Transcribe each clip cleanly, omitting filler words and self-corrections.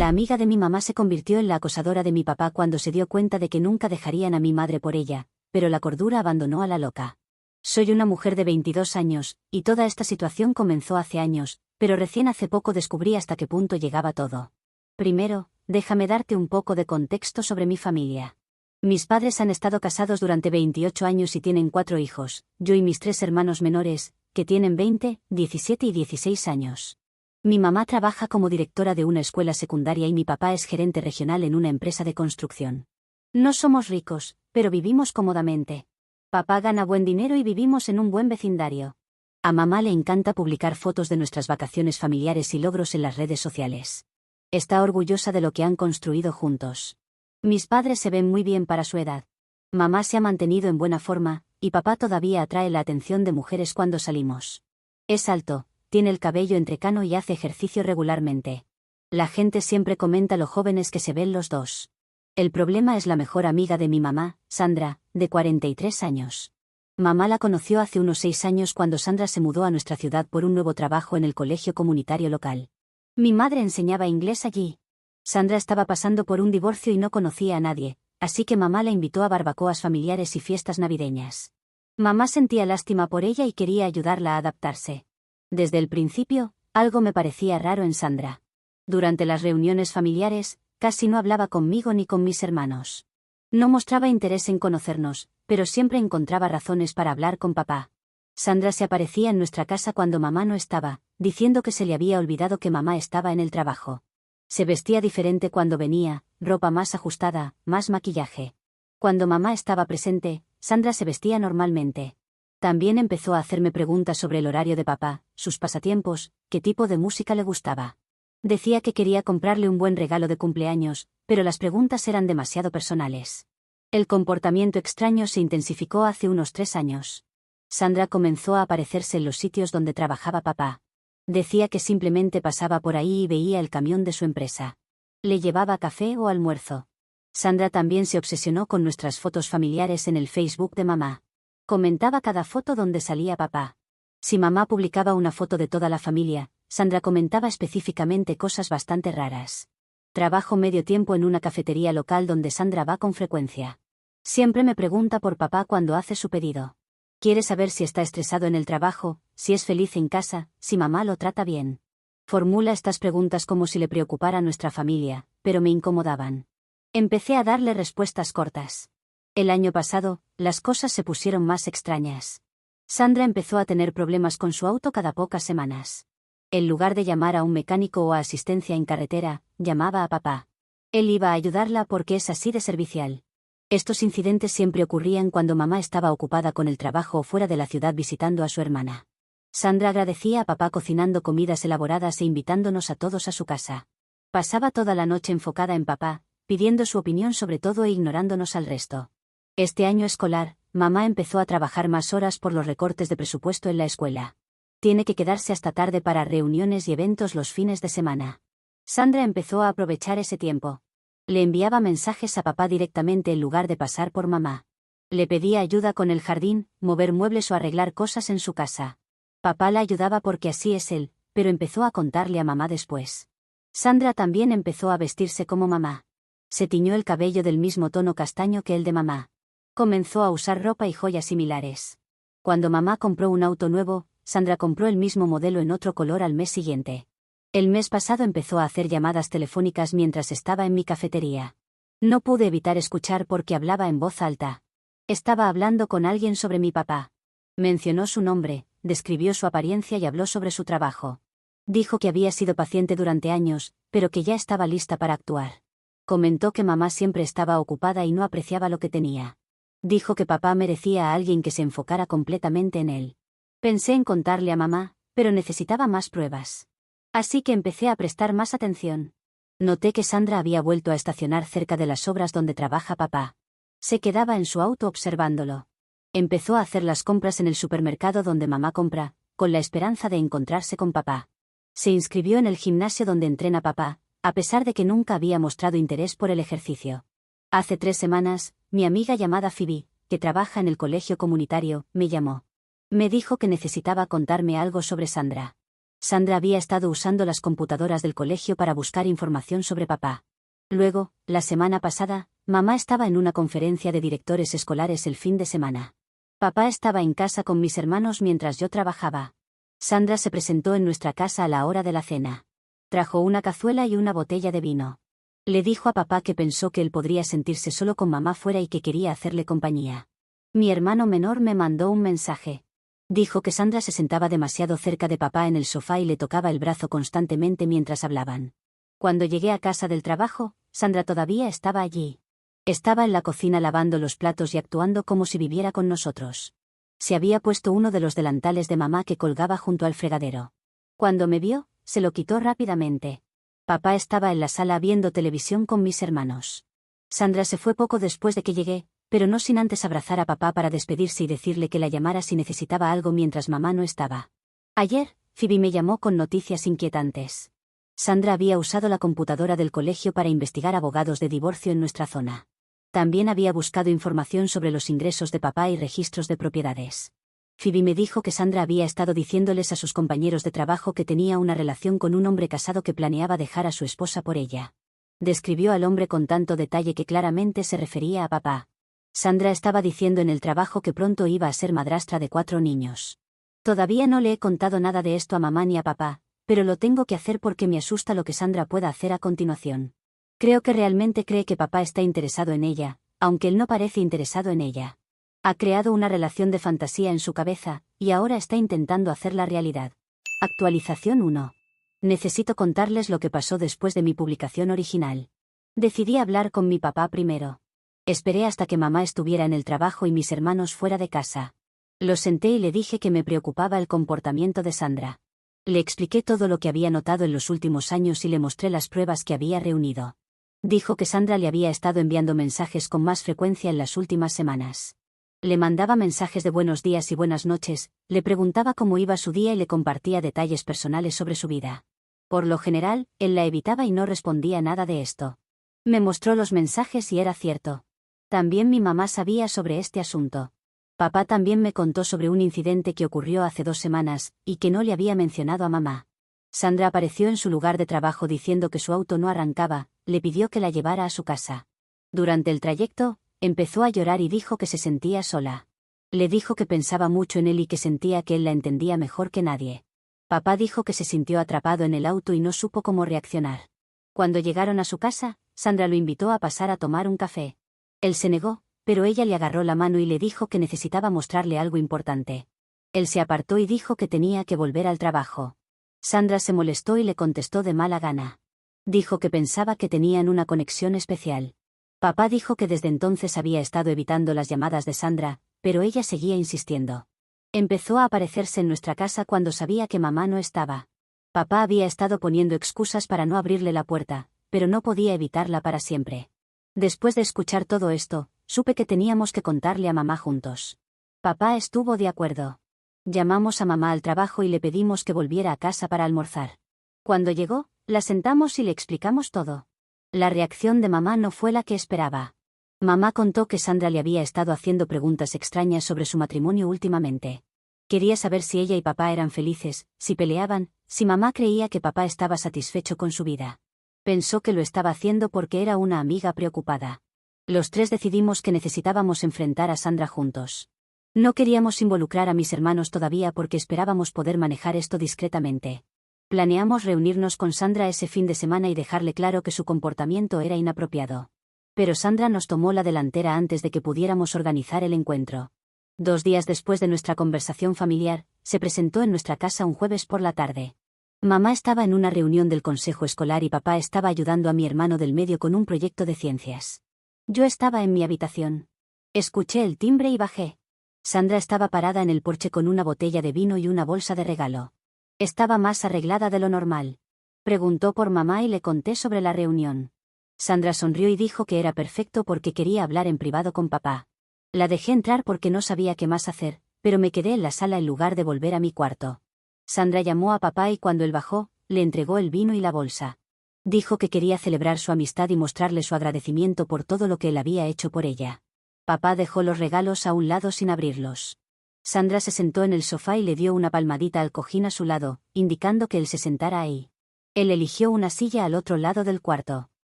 La amiga de mi mamá se convirtió en la acosadora de mi papá cuando se dio cuenta de que nunca dejarían a mi madre por ella, pero la cordura abandonó a la loca. Soy una mujer de 22 años, y toda esta situación comenzó hace años, pero recién hace poco descubrí hasta qué punto llegaba todo. Primero, déjame darte un poco de contexto sobre mi familia. Mis padres han estado casados durante 28 años y tienen 4 hijos, yo y mis 3 hermanos menores, que tienen 20, 17 y 16 años. Mi mamá trabaja como directora de una escuela secundaria y mi papá es gerente regional en una empresa de construcción. No somos ricos, pero vivimos cómodamente. Papá gana buen dinero y vivimos en un buen vecindario. A mamá le encanta publicar fotos de nuestras vacaciones familiares y logros en las redes sociales. Está orgullosa de lo que han construido juntos. Mis padres se ven muy bien para su edad. Mamá se ha mantenido en buena forma, y papá todavía atrae la atención de mujeres cuando salimos. Es alto, tiene el cabello entrecano y hace ejercicio regularmente. La gente siempre comenta lo jóvenes que se ven los dos. El problema es la mejor amiga de mi mamá, Sandra, de 43 años. Mamá la conoció hace unos 6 años cuando Sandra se mudó a nuestra ciudad por un nuevo trabajo en el colegio comunitario local. Mi madre enseñaba inglés allí. Sandra estaba pasando por un divorcio y no conocía a nadie, así que mamá la invitó a barbacoas familiares y fiestas navideñas. Mamá sentía lástima por ella y quería ayudarla a adaptarse. Desde el principio, algo me parecía raro en Sandra. Durante las reuniones familiares, casi no hablaba conmigo ni con mis hermanos. No mostraba interés en conocernos, pero siempre encontraba razones para hablar con papá. Sandra se aparecía en nuestra casa cuando mamá no estaba, diciendo que se le había olvidado que mamá estaba en el trabajo. Se vestía diferente cuando venía, ropa más ajustada, más maquillaje. Cuando mamá estaba presente, Sandra se vestía normalmente. También empezó a hacerme preguntas sobre el horario de papá, sus pasatiempos, qué tipo de música le gustaba. Decía que quería comprarle un buen regalo de cumpleaños, pero las preguntas eran demasiado personales. El comportamiento extraño se intensificó hace unos 3 años. Sandra comenzó a aparecerse en los sitios donde trabajaba papá. Decía que simplemente pasaba por ahí y veía el camión de su empresa. Le llevaba café o almuerzo. Sandra también se obsesionó con nuestras fotos familiares en el Facebook de mamá. Comentaba cada foto donde salía papá. Si mamá publicaba una foto de toda la familia, Sandra comentaba específicamente cosas bastante raras. Trabajo medio tiempo en una cafetería local donde Sandra va con frecuencia. Siempre me pregunta por papá cuando hace su pedido. Quiere saber si está estresado en el trabajo, si es feliz en casa, si mamá lo trata bien. Formula estas preguntas como si le preocupara nuestra familia, pero me incomodaban. Empecé a darle respuestas cortas. El año pasado, las cosas se pusieron más extrañas. Sandra empezó a tener problemas con su auto cada pocas semanas. En lugar de llamar a un mecánico o a asistencia en carretera, llamaba a papá. Él iba a ayudarla porque es así de servicial. Estos incidentes siempre ocurrían cuando mamá estaba ocupada con el trabajo o fuera de la ciudad visitando a su hermana. Sandra agradecía a papá cocinando comidas elaboradas e invitándonos a todos a su casa. Pasaba toda la noche enfocada en papá, pidiendo su opinión sobre todo e ignorándonos al resto. Este año escolar, mamá empezó a trabajar más horas por los recortes de presupuesto en la escuela. Tiene que quedarse hasta tarde para reuniones y eventos los fines de semana. Sandra empezó a aprovechar ese tiempo. Le enviaba mensajes a papá directamente en lugar de pasar por mamá. Le pedía ayuda con el jardín, mover muebles o arreglar cosas en su casa. Papá la ayudaba porque así es él, pero empezó a contarle a mamá después. Sandra también empezó a vestirse como mamá. Se tiñó el cabello del mismo tono castaño que el de mamá. Comenzó a usar ropa y joyas similares. Cuando mamá compró un auto nuevo, Sandra compró el mismo modelo en otro color al mes siguiente. El mes pasado empezó a hacer llamadas telefónicas mientras estaba en mi cafetería. No pude evitar escuchar porque hablaba en voz alta. Estaba hablando con alguien sobre mi papá. Mencionó su nombre, describió su apariencia y habló sobre su trabajo. Dijo que había sido paciente durante años, pero que ya estaba lista para actuar. Comentó que mamá siempre estaba ocupada y no apreciaba lo que tenía. Dijo que papá merecía a alguien que se enfocara completamente en él. Pensé en contarle a mamá, pero necesitaba más pruebas. Así que empecé a prestar más atención. Noté que Sandra había vuelto a estacionar cerca de las obras donde trabaja papá. Se quedaba en su auto observándolo. Empezó a hacer las compras en el supermercado donde mamá compra, con la esperanza de encontrarse con papá. Se inscribió en el gimnasio donde entrena papá, a pesar de que nunca había mostrado interés por el ejercicio. Hace 3 semanas, mi amiga llamada Phoebe, que trabaja en el colegio comunitario, me llamó. Me dijo que necesitaba contarme algo sobre Sandra. Sandra había estado usando las computadoras del colegio para buscar información sobre papá. Luego, la semana pasada, mamá estaba en una conferencia de directores escolares el fin de semana. Papá estaba en casa con mis hermanos mientras yo trabajaba. Sandra se presentó en nuestra casa a la hora de la cena. Trajo una cazuela y una botella de vino. Le dijo a papá que pensó que él podría sentirse solo con mamá fuera y que quería hacerle compañía. Mi hermano menor me mandó un mensaje. Dijo que Sandra se sentaba demasiado cerca de papá en el sofá y le tocaba el brazo constantemente mientras hablaban. Cuando llegué a casa del trabajo, Sandra todavía estaba allí. Estaba en la cocina lavando los platos y actuando como si viviera con nosotros. Se había puesto uno de los delantales de mamá que colgaba junto al fregadero. Cuando me vio, se lo quitó rápidamente. Papá estaba en la sala viendo televisión con mis hermanos. Sandra se fue poco después de que llegué, pero no sin antes abrazar a papá para despedirse y decirle que la llamara si necesitaba algo mientras mamá no estaba. Ayer, Phoebe me llamó con noticias inquietantes. Sandra había usado la computadora del colegio para investigar abogados de divorcio en nuestra zona. También había buscado información sobre los ingresos de papá y registros de propiedades. Phoebe me dijo que Sandra había estado diciéndoles a sus compañeros de trabajo que tenía una relación con un hombre casado que planeaba dejar a su esposa por ella. Describió al hombre con tanto detalle que claramente se refería a papá. Sandra estaba diciendo en el trabajo que pronto iba a ser madrastra de 4 niños. Todavía no le he contado nada de esto a mamá ni a papá, pero lo tengo que hacer porque me asusta lo que Sandra pueda hacer a continuación. Creo que realmente cree que papá está interesado en ella, aunque él no parece interesado en ella. Ha creado una relación de fantasía en su cabeza, y ahora está intentando hacerla realidad. Actualización 1. Necesito contarles lo que pasó después de mi publicación original. Decidí hablar con mi papá primero. Esperé hasta que mamá estuviera en el trabajo y mis hermanos fuera de casa. Lo senté y le dije que me preocupaba el comportamiento de Sandra. Le expliqué todo lo que había notado en los últimos años y le mostré las pruebas que había reunido. Dijo que Sandra le había estado enviando mensajes con más frecuencia en las últimas semanas. Le mandaba mensajes de buenos días y buenas noches, le preguntaba cómo iba su día y le compartía detalles personales sobre su vida. Por lo general, él la evitaba y no respondía nada de esto. Me mostró los mensajes y era cierto. También mi mamá sabía sobre este asunto. Papá también me contó sobre un incidente que ocurrió hace 2 semanas, y que no le había mencionado a mamá. Sandra apareció en su lugar de trabajo diciendo que su auto no arrancaba, le pidió que la llevara a su casa. Durante el trayecto, empezó a llorar y dijo que se sentía sola. Le dijo que pensaba mucho en él y que sentía que él la entendía mejor que nadie. Papá dijo que se sintió atrapado en el auto y no supo cómo reaccionar. Cuando llegaron a su casa, Sandra lo invitó a pasar a tomar un café. Él se negó, pero ella le agarró la mano y le dijo que necesitaba mostrarle algo importante. Él se apartó y dijo que tenía que volver al trabajo. Sandra se molestó y le contestó de mala gana. Dijo que pensaba que tenían una conexión especial. Papá dijo que desde entonces había estado evitando las llamadas de Sandra, pero ella seguía insistiendo. Empezó a aparecerse en nuestra casa cuando sabía que mamá no estaba. Papá había estado poniendo excusas para no abrirle la puerta, pero no podía evitarla para siempre. Después de escuchar todo esto, supe que teníamos que contarle a mamá juntos. Papá estuvo de acuerdo. Llamamos a mamá al trabajo y le pedimos que volviera a casa para almorzar. Cuando llegó, la sentamos y le explicamos todo. La reacción de mamá no fue la que esperaba. Mamá contó que Sandra le había estado haciendo preguntas extrañas sobre su matrimonio últimamente. Quería saber si ella y papá eran felices, si peleaban, si mamá creía que papá estaba satisfecho con su vida. Pensó que lo estaba haciendo porque era una amiga preocupada. Los 3 decidimos que necesitábamos enfrentar a Sandra juntos. No queríamos involucrar a mis hermanos todavía porque esperábamos poder manejar esto discretamente. Planeamos reunirnos con Sandra ese fin de semana y dejarle claro que su comportamiento era inapropiado. Pero Sandra nos tomó la delantera antes de que pudiéramos organizar el encuentro. 2 días después de nuestra conversación familiar, se presentó en nuestra casa un jueves por la tarde. Mamá estaba en una reunión del consejo escolar y papá estaba ayudando a mi hermano del medio con un proyecto de ciencias. Yo estaba en mi habitación. Escuché el timbre y bajé. Sandra estaba parada en el porche con una botella de vino y una bolsa de regalo. Estaba más arreglada de lo normal. Preguntó por mamá y le conté sobre la reunión. Sandra sonrió y dijo que era perfecto porque quería hablar en privado con papá. La dejé entrar porque no sabía qué más hacer, pero me quedé en la sala en lugar de volver a mi cuarto. Sandra llamó a papá y cuando él bajó, le entregó el vino y la bolsa. Dijo que quería celebrar su amistad y mostrarle su agradecimiento por todo lo que él había hecho por ella. Papá dejó los regalos a un lado sin abrirlos. Sandra se sentó en el sofá y le dio una palmadita al cojín a su lado, indicando que él se sentara ahí. Él eligió una silla al otro lado del cuarto.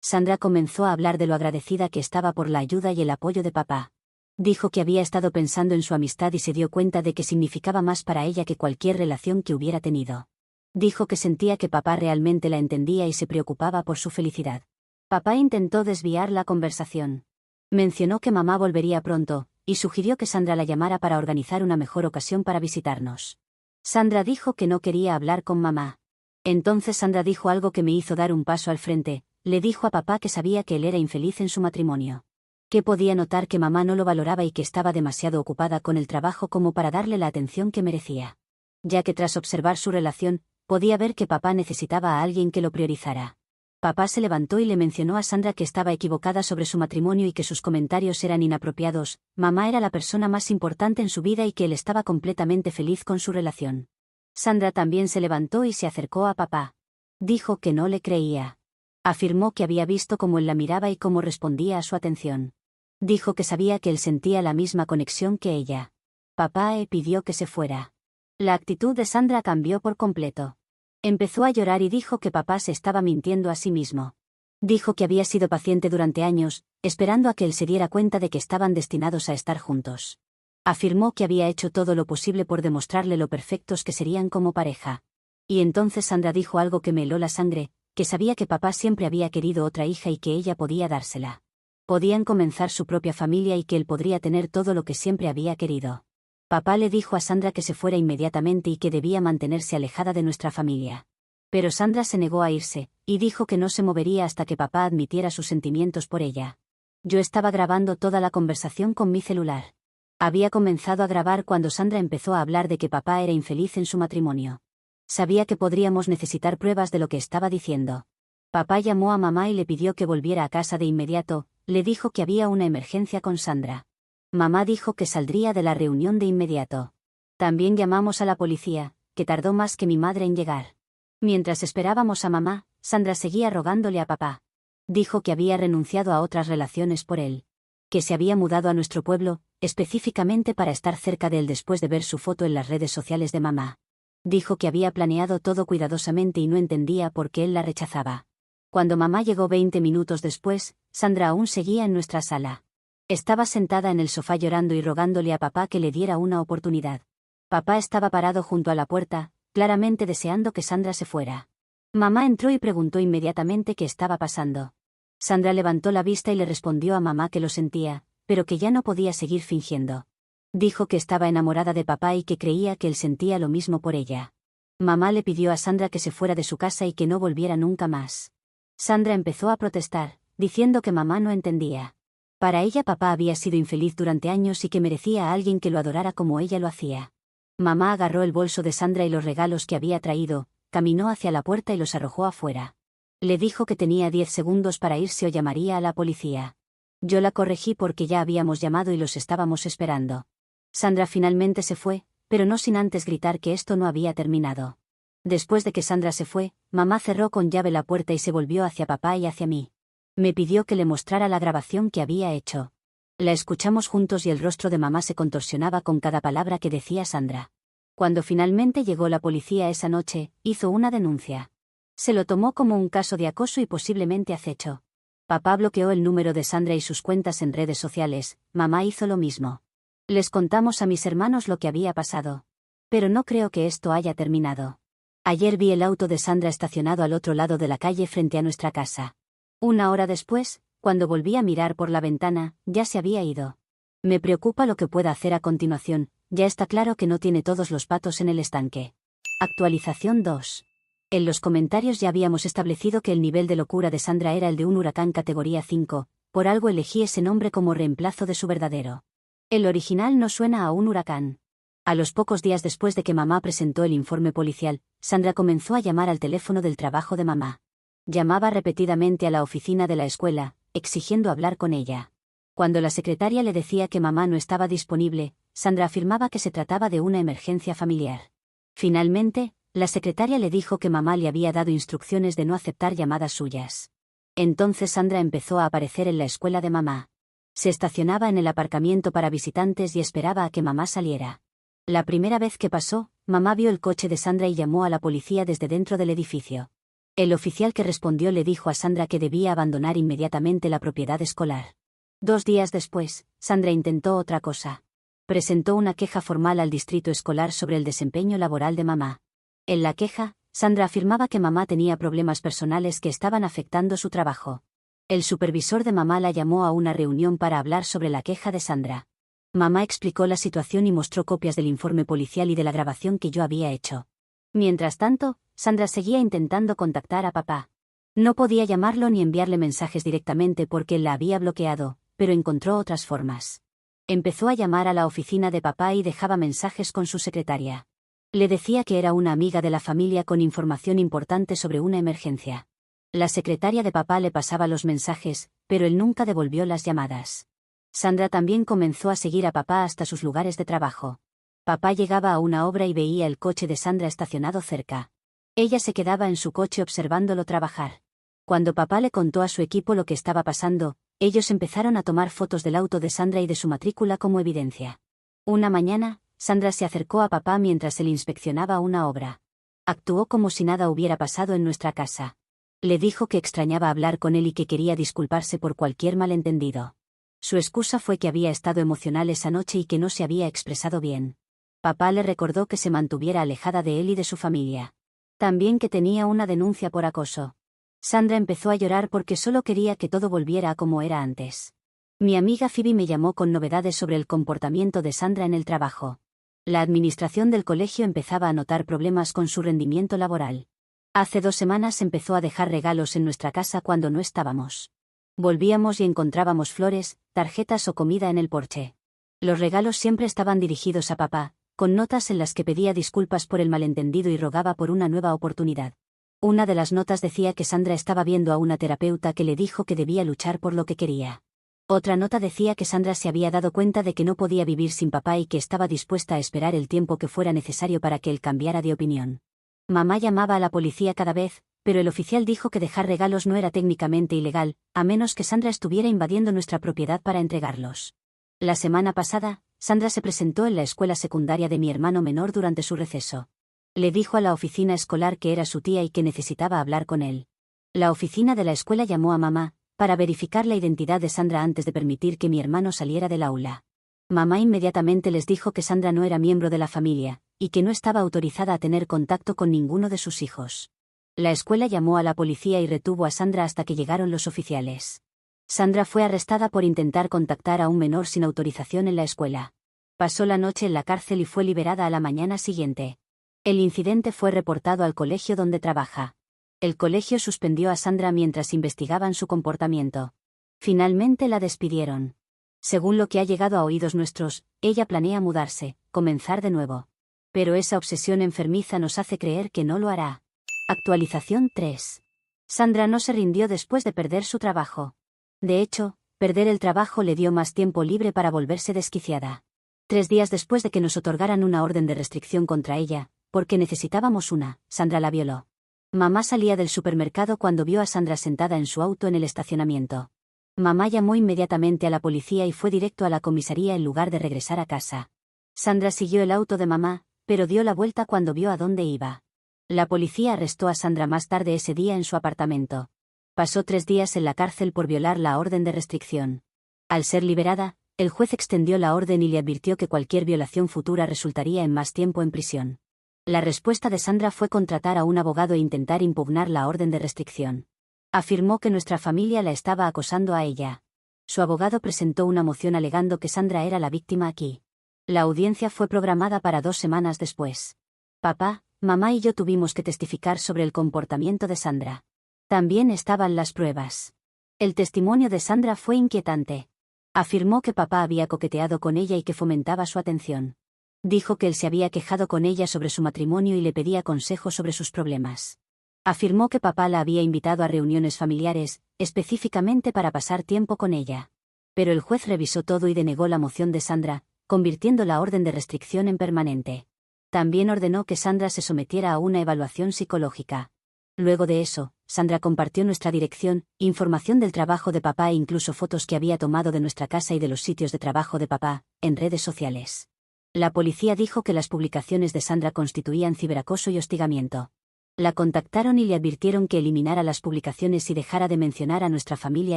Sandra comenzó a hablar de lo agradecida que estaba por la ayuda y el apoyo de papá. Dijo que había estado pensando en su amistad y se dio cuenta de que significaba más para ella que cualquier relación que hubiera tenido. Dijo que sentía que papá realmente la entendía y se preocupaba por su felicidad. Papá intentó desviar la conversación. Mencionó que mamá volvería pronto, y sugirió que Sandra la llamara para organizar una mejor ocasión para visitarnos. Sandra dijo que no quería hablar con mamá. Entonces Sandra dijo algo que me hizo dar un paso al frente. Le dijo a papá que sabía que él era infeliz en su matrimonio. Que podía notar que mamá no lo valoraba y que estaba demasiado ocupada con el trabajo como para darle la atención que merecía. Ya que tras observar su relación, podía ver que papá necesitaba a alguien que lo priorizara. Papá se levantó y le mencionó a Sandra que estaba equivocada sobre su matrimonio y que sus comentarios eran inapropiados. Mamá era la persona más importante en su vida y que él estaba completamente feliz con su relación. Sandra también se levantó y se acercó a papá. Dijo que no le creía. Afirmó que había visto cómo él la miraba y cómo respondía a su atención. Dijo que sabía que él sentía la misma conexión que ella. Papá pidió que se fuera. La actitud de Sandra cambió por completo. Empezó a llorar y dijo que papá se estaba mintiendo a sí mismo. Dijo que había sido paciente durante años, esperando a que él se diera cuenta de que estaban destinados a estar juntos. Afirmó que había hecho todo lo posible por demostrarle lo perfectos que serían como pareja. Y entonces Sandra dijo algo que me heló la sangre, que sabía que papá siempre había querido otra hija y que ella podía dársela. Podían comenzar su propia familia y que él podría tener todo lo que siempre había querido. Papá le dijo a Sandra que se fuera inmediatamente y que debía mantenerse alejada de nuestra familia. Pero Sandra se negó a irse, y dijo que no se movería hasta que papá admitiera sus sentimientos por ella. Yo estaba grabando toda la conversación con mi celular. Había comenzado a grabar cuando Sandra empezó a hablar de que papá era infeliz en su matrimonio. Sabía que podríamos necesitar pruebas de lo que estaba diciendo. Papá llamó a mamá y le pidió que volviera a casa de inmediato, le dijo que había una emergencia con Sandra. Mamá dijo que saldría de la reunión de inmediato. También llamamos a la policía, que tardó más que mi madre en llegar. Mientras esperábamos a mamá, Sandra seguía rogándole a papá. Dijo que había renunciado a otras relaciones por él. Que se había mudado a nuestro pueblo, específicamente para estar cerca de él después de ver su foto en las redes sociales de mamá. Dijo que había planeado todo cuidadosamente y no entendía por qué él la rechazaba. Cuando mamá llegó 20 minutos después, Sandra aún seguía en nuestra sala. Estaba sentada en el sofá llorando y rogándole a papá que le diera una oportunidad. Papá estaba parado junto a la puerta, claramente deseando que Sandra se fuera. Mamá entró y preguntó inmediatamente qué estaba pasando. Sandra levantó la vista y le respondió a mamá que lo sentía, pero que ya no podía seguir fingiendo. Dijo que estaba enamorada de papá y que creía que él sentía lo mismo por ella. Mamá le pidió a Sandra que se fuera de su casa y que no volviera nunca más. Sandra empezó a protestar, diciendo que mamá no entendía. Para ella papá había sido infeliz durante años y que merecía a alguien que lo adorara como ella lo hacía. Mamá agarró el bolso de Sandra y los regalos que había traído, caminó hacia la puerta y los arrojó afuera. Le dijo que tenía 10 segundos para irse o llamaría a la policía. Yo la corregí porque ya habíamos llamado y los estábamos esperando. Sandra finalmente se fue, pero no sin antes gritar que esto no había terminado. Después de que Sandra se fue, mamá cerró con llave la puerta y se volvió hacia papá y hacia mí. Me pidió que le mostrara la grabación que había hecho. La escuchamos juntos y el rostro de mamá se contorsionaba con cada palabra que decía Sandra. Cuando finalmente llegó la policía esa noche, hizo una denuncia. Se lo tomó como un caso de acoso y posiblemente acecho. Papá bloqueó el número de Sandra y sus cuentas en redes sociales, mamá hizo lo mismo. Les contamos a mis hermanos lo que había pasado. Pero no creo que esto haya terminado. Ayer vi el auto de Sandra estacionado al otro lado de la calle frente a nuestra casa. Una hora después, cuando volví a mirar por la ventana, ya se había ido. Me preocupa lo que pueda hacer a continuación, ya está claro que no tiene todos los patos en el estanque. Actualización 2. En los comentarios ya habíamos establecido que el nivel de locura de Sandra era el de un huracán categoría 5, por algo elegí ese nombre como reemplazo de su verdadero. El original no suena a un huracán. A los pocos días después de que mamá presentó el informe policial, Sandra comenzó a llamar al teléfono del trabajo de mamá. Llamaba repetidamente a la oficina de la escuela, exigiendo hablar con ella. Cuando la secretaria le decía que mamá no estaba disponible, Sandra afirmaba que se trataba de una emergencia familiar. Finalmente, la secretaria le dijo que mamá le había dado instrucciones de no aceptar llamadas suyas. Entonces Sandra empezó a aparecer en la escuela de mamá. Se estacionaba en el aparcamiento para visitantes y esperaba a que mamá saliera. La primera vez que pasó, mamá vio el coche de Sandra y llamó a la policía desde dentro del edificio. El oficial que respondió le dijo a Sandra que debía abandonar inmediatamente la propiedad escolar. 2 días después, Sandra intentó otra cosa. Presentó una queja formal al distrito escolar sobre el desempeño laboral de mamá. En la queja, Sandra afirmaba que mamá tenía problemas personales que estaban afectando su trabajo. El supervisor de mamá la llamó a una reunión para hablar sobre la queja de Sandra. Mamá explicó la situación y mostró copias del informe policial y de la grabación que yo había hecho. Mientras tanto, Sandra seguía intentando contactar a papá. No podía llamarlo ni enviarle mensajes directamente porque él la había bloqueado, pero encontró otras formas. Empezó a llamar a la oficina de papá y dejaba mensajes con su secretaria. Le decía que era una amiga de la familia con información importante sobre una emergencia. La secretaria de papá le pasaba los mensajes, pero él nunca devolvió las llamadas. Sandra también comenzó a seguir a papá hasta sus lugares de trabajo. Papá llegaba a una obra y veía el coche de Sandra estacionado cerca. Ella se quedaba en su coche observándolo trabajar. Cuando papá le contó a su equipo lo que estaba pasando, ellos empezaron a tomar fotos del auto de Sandra y de su matrícula como evidencia. Una mañana, Sandra se acercó a papá mientras él inspeccionaba una obra. Actuó como si nada hubiera pasado en nuestra casa. Le dijo que extrañaba hablar con él y que quería disculparse por cualquier malentendido. Su excusa fue que había estado emocional esa noche y que no se había expresado bien. Papá le recordó que se mantuviera alejada de él y de su familia. También que tenía una denuncia por acoso. Sandra empezó a llorar porque solo quería que todo volviera a como era antes. Mi amiga Phoebe me llamó con novedades sobre el comportamiento de Sandra en el trabajo. La administración del colegio empezaba a notar problemas con su rendimiento laboral. Hace 2 semanas empezó a dejar regalos en nuestra casa cuando no estábamos. Volvíamos y encontrábamos flores, tarjetas o comida en el porche. Los regalos siempre estaban dirigidos a papá, con notas en las que pedía disculpas por el malentendido y rogaba por una nueva oportunidad. Una de las notas decía que Sandra estaba viendo a una terapeuta que le dijo que debía luchar por lo que quería. Otra nota decía que Sandra se había dado cuenta de que no podía vivir sin papá y que estaba dispuesta a esperar el tiempo que fuera necesario para que él cambiara de opinión. Mamá llamaba a la policía cada vez, pero el oficial dijo que dejar regalos no era técnicamente ilegal, a menos que Sandra estuviera invadiendo nuestra propiedad para entregarlos. La semana pasada, Sandra se presentó en la escuela secundaria de mi hermano menor durante su receso. Le dijo a la oficina escolar que era su tía y que necesitaba hablar con él. La oficina de la escuela llamó a mamá, para verificar la identidad de Sandra antes de permitir que mi hermano saliera del aula. Mamá inmediatamente les dijo que Sandra no era miembro de la familia, y que no estaba autorizada a tener contacto con ninguno de sus hijos. La escuela llamó a la policía y retuvo a Sandra hasta que llegaron los oficiales. Sandra fue arrestada por intentar contactar a un menor sin autorización en la escuela. Pasó la noche en la cárcel y fue liberada a la mañana siguiente. El incidente fue reportado al colegio donde trabaja. El colegio suspendió a Sandra mientras investigaban su comportamiento. Finalmente la despidieron. Según lo que ha llegado a oídos nuestros, ella planea mudarse, comenzar de nuevo. Pero esa obsesión enfermiza nos hace creer que no lo hará. Actualización 3. Sandra no se rindió después de perder su trabajo. De hecho, perder el trabajo le dio más tiempo libre para volverse desquiciada. 3 días después de que nos otorgaran una orden de restricción contra ella, porque necesitábamos una, Sandra la violó. Mamá salía del supermercado cuando vio a Sandra sentada en su auto en el estacionamiento. Mamá llamó inmediatamente a la policía y fue directo a la comisaría en lugar de regresar a casa. Sandra siguió el auto de mamá, pero dio la vuelta cuando vio a dónde iba. La policía arrestó a Sandra más tarde ese día en su apartamento. Pasó 3 días en la cárcel por violar la orden de restricción. Al ser liberada, el juez extendió la orden y le advirtió que cualquier violación futura resultaría en más tiempo en prisión. La respuesta de Sandra fue contratar a un abogado e intentar impugnar la orden de restricción. Afirmó que nuestra familia la estaba acosando a ella. Su abogado presentó una moción alegando que Sandra era la víctima aquí. La audiencia fue programada para 2 semanas después. Papá, mamá y yo tuvimos que testificar sobre el comportamiento de Sandra. También estaban las pruebas. El testimonio de Sandra fue inquietante. Afirmó que papá había coqueteado con ella y que fomentaba su atención. Dijo que él se había quejado con ella sobre su matrimonio y le pedía consejo sobre sus problemas. Afirmó que papá la había invitado a reuniones familiares, específicamente para pasar tiempo con ella. Pero el juez revisó todo y denegó la moción de Sandra, convirtiendo la orden de restricción en permanente. También ordenó que Sandra se sometiera a una evaluación psicológica. Luego de eso, Sandra compartió nuestra dirección, información del trabajo de papá e incluso fotos que había tomado de nuestra casa y de los sitios de trabajo de papá, en redes sociales. La policía dijo que las publicaciones de Sandra constituían ciberacoso y hostigamiento. La contactaron y le advirtieron que eliminara las publicaciones y dejara de mencionar a nuestra familia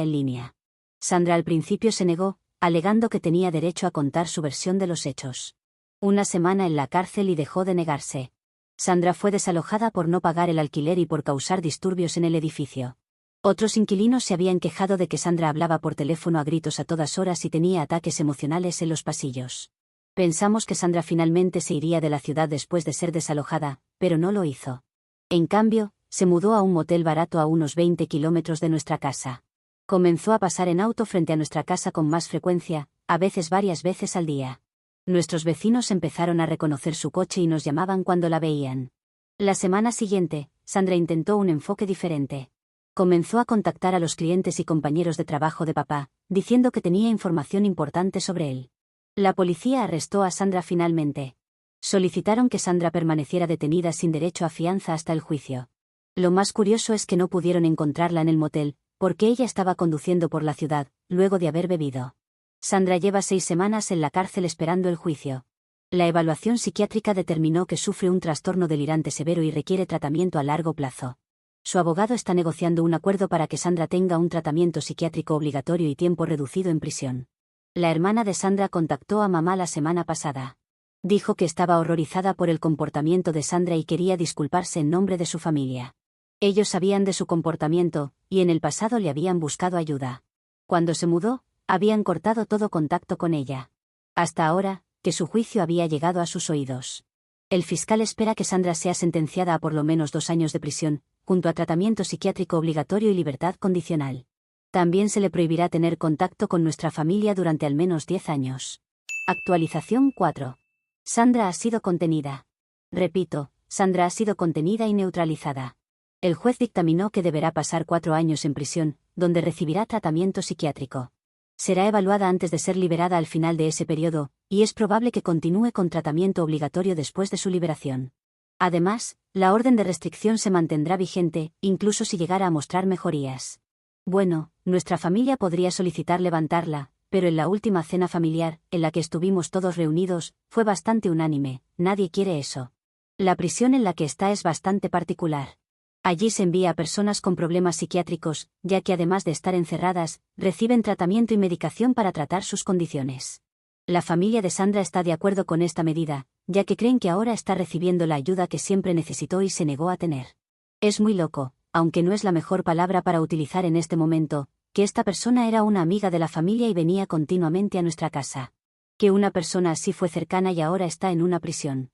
en línea. Sandra al principio se negó, alegando que tenía derecho a contar su versión de los hechos. Una semana en la cárcel y dejó de negarse. Sandra fue desalojada por no pagar el alquiler y por causar disturbios en el edificio. Otros inquilinos se habían quejado de que Sandra hablaba por teléfono a gritos a todas horas y tenía ataques emocionales en los pasillos. Pensamos que Sandra finalmente se iría de la ciudad después de ser desalojada, pero no lo hizo. En cambio, se mudó a un motel barato a unos 20 kilómetros de nuestra casa. Comenzó a pasar en auto frente a nuestra casa con más frecuencia, a veces varias veces al día. Nuestros vecinos empezaron a reconocer su coche y nos llamaban cuando la veían. La semana siguiente, Sandra intentó un enfoque diferente. Comenzó a contactar a los clientes y compañeros de trabajo de papá, diciendo que tenía información importante sobre él. La policía arrestó a Sandra finalmente. Solicitaron que Sandra permaneciera detenida sin derecho a fianza hasta el juicio. Lo más curioso es que no pudieron encontrarla en el motel, porque ella estaba conduciendo por la ciudad, luego de haber bebido. Sandra lleva 6 semanas en la cárcel esperando el juicio. La evaluación psiquiátrica determinó que sufre un trastorno delirante severo y requiere tratamiento a largo plazo. Su abogado está negociando un acuerdo para que Sandra tenga un tratamiento psiquiátrico obligatorio y tiempo reducido en prisión. La hermana de Sandra contactó a mamá la semana pasada. Dijo que estaba horrorizada por el comportamiento de Sandra y quería disculparse en nombre de su familia. Ellos sabían de su comportamiento, y en el pasado le habían buscado ayuda. Cuando se mudó, habían cortado todo contacto con ella. Hasta ahora, que su juicio había llegado a sus oídos. El fiscal espera que Sandra sea sentenciada a por lo menos 2 años de prisión, junto a tratamiento psiquiátrico obligatorio y libertad condicional. También se le prohibirá tener contacto con nuestra familia durante al menos 10 años. Actualización 4. Sandra ha sido contenida. Repito, Sandra ha sido contenida y neutralizada. El juez dictaminó que deberá pasar 4 años en prisión, donde recibirá tratamiento psiquiátrico. Será evaluada antes de ser liberada al final de ese periodo, y es probable que continúe con tratamiento obligatorio después de su liberación. Además, la orden de restricción se mantendrá vigente, incluso si llegara a mostrar mejorías. Bueno, nuestra familia podría solicitar levantarla, pero en la última cena familiar, en la que estuvimos todos reunidos, fue bastante unánime: nadie quiere eso. La prisión en la que está es bastante particular. Allí se envía a personas con problemas psiquiátricos, ya que además de estar encerradas, reciben tratamiento y medicación para tratar sus condiciones. La familia de Sandra está de acuerdo con esta medida, ya que creen que ahora está recibiendo la ayuda que siempre necesitó y se negó a tener. Es muy loco, aunque no es la mejor palabra para utilizar en este momento, que esta persona era una amiga de la familia y venía continuamente a nuestra casa. Que una persona así fue cercana y ahora está en una prisión.